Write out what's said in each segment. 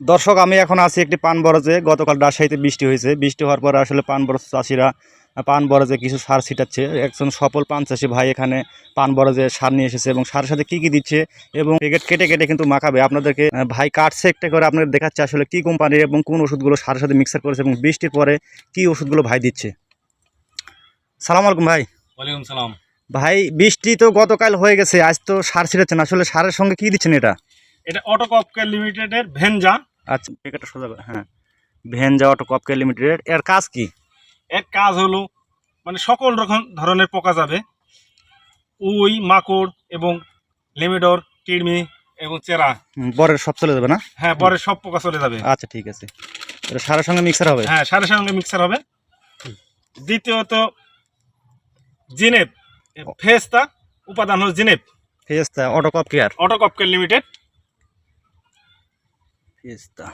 দর্শক, আমি এখন আছি একটি পান বরজে। গতকাল রাজশাহীতে বৃষ্টি হয়েছে। বৃষ্টি হওয়ার পরে আসলে পান বরজ চাষিরা পান বরজে কিছু সার ছিটাচ্ছে। একজন সফল পান চাষি ভাই এখানে পান বরজে সার নিয়ে এসেছে এবং সারের সাথে কি দিচ্ছে এবং প্যাকেট কেটে কেটে কিন্তু মাখাবে আপনাদেরকে। ভাই কাটছে একটা করে আপনাদের দেখাচ্ছে আসলে কি কোম্পানির এবং কোন ওষুধগুলো সারের সাথে মিক্সার করেছে এবং বৃষ্টির পরে কি ওষুধগুলো ভাই দিচ্ছে। সালাম আলাইকুম ভাই। ওয়ালাইকুম সালাম। ভাই, বৃষ্টি তো গতকাল হয়ে গেছে, আজ তো সার ছিটাচ্ছেন, আসলে সারের সঙ্গে কি দিচ্ছেন এটা? এটা অটোকপ কেয়ার লিমিটেডের ভেনজা। আচ্ছা, প্যাকেটটা সোজা করে, হ্যাঁ, ভেনজা অটোকপ কেয়ার লিমিটেড। এর কাজ কি? এর কাজ হলো মানে সকল রকম ধরনের পোকা যাবে, উই, মাকড় এবং লেমিডর, কীড়মি এবং চেরা। বরের সব চলে যাবে না? হ্যাঁ, পরে সব পোকা চলে যাবে। আচ্ছা, ঠিক আছে। এটা সারের সঙ্গে মিক্সার হবে? হ্যাঁ, সারের সঙ্গে মিক্সার হবে। দ্বিতীয়ত জিনেপ ফেস্তা উপাদান হলো জিনেপ ফেস্তা অটোকপ কেয়ার, অটোকপ কেয়ার লিমিটেড। ফেস্তা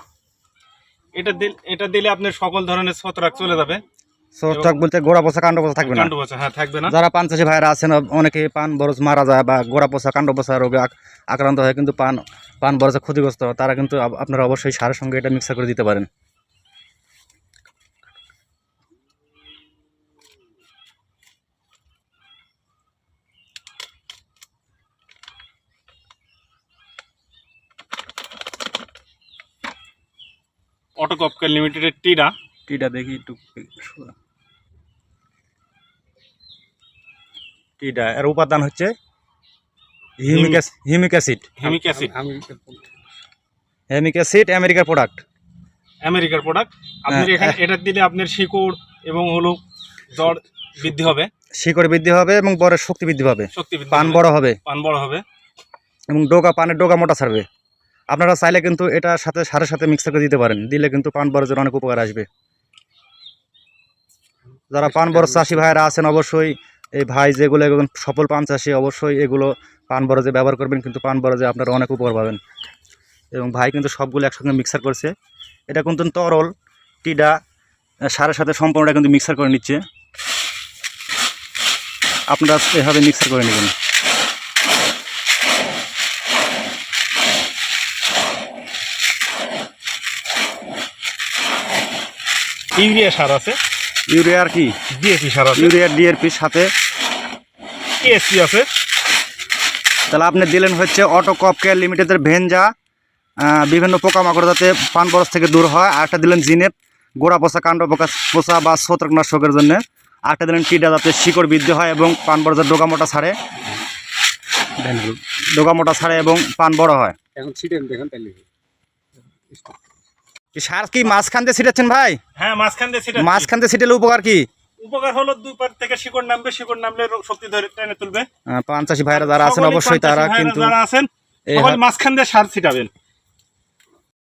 এটা দিলে আপনার সকল ধরনের ছত্রাক চলে যাবে। ছত্রাক বলতে গোড়া পচা কাণ্ড পচা থাকবে না? কাণ্ড পচা, হ্যাঁ, থাকবে না। যারা পান চাষি ভাইরা আছেন, অনেকে পান বরজ মারা যায় বা গোড়া পচা কাণ্ড পচা রোগে আক্রান্ত হয়, কিন্তু পান বরজে ক্ষতিগ্রস্ত হয়, তারা কিন্তু আপনারা অবশ্যই সারের সঙ্গে এটা মিক্সার করে দিতে পারেন। অটোকপ কেয়ার লিমিটেডের টিটা দেখি একটু। টিটা এর উপাদান হচ্ছে হিউমিক অ্যাসিড। হিউমিক অ্যাসিড আমেরিকার প্রোডাক্ট। আপনার এখানে এটা দিলে আপনার শিকড় এবং হলো জ্বর বৃদ্ধি হবে, শিকড় বৃদ্ধি হবে এবং বরের শক্তি বৃদ্ধি পাবে, পান বড় হবে এবং পানের ডোগা মোটা ছাড়বে। আপনারা চাইলে কিন্তু এটা সারের সাথে মিক্সার করে দিতে পারেন, দিলে কিন্তু পান বরজের অনেক উপকার আসবে। যারা পান বরজ চাষি ভাইয়েরা আছেন, অবশ্যই এই ভাই যেগুলো সফল পান চাষি, অবশ্যই এগুলো পান বরজে ব্যবহার করবেন, কিন্তু পান বরজে আপনারা অনেক উপকার পাবেন। এবং ভাই কিন্তু সবগুলো একসঙ্গে মিক্সার করছে। এটা কিন্তু তরল টিডা সারের সাথে সম্পূর্ণটা কিন্তু মিক্সার করে নিচ্ছে। আপনারা এভাবে মিক্সার করে নেবেন। ইউরিয়া সার আছে, ইউরিয়ার কি ডিএপি সার আছে, ইউরিয়ার ডিএপির সাথে টিএসপি আছে। তাহলে আপনি দিলেন হচ্ছে অটোকপ কেয়ার লিমিটেডের ভেনজা, বিভিন্ন পোকামাকড় যাতে পান বরজ থেকে দূর হয়। আরেকটা দিলেন জিনেপ, গোড়া পচা কাণ্ড পচা বা ছত্রাকনাশকের জন্য। আরেকটা দিলেন টিডা, যাতে শিকড় বৃদ্ধি হয় এবং পান বরজের ডোগামোটা ছাড়ে এবং পান বড় হয়। এখন ছিটেন দেখেন তাহলে সার কি মাঝখান দিয়ে ছিটাচ্ছেন ভাই? হ্যাঁ, মাঝখান দিয়ে ছিটালে উপকার কি? উপকার হলো দুই পার থেকে শিকড় নামলে শক্তি ধরে টেনে তুলবে। পান চাষি ভাইরা যারা আছেন, অবশ্যই তারা কিন্তু মাঝখান দিয়ে সার ছিটাবেন।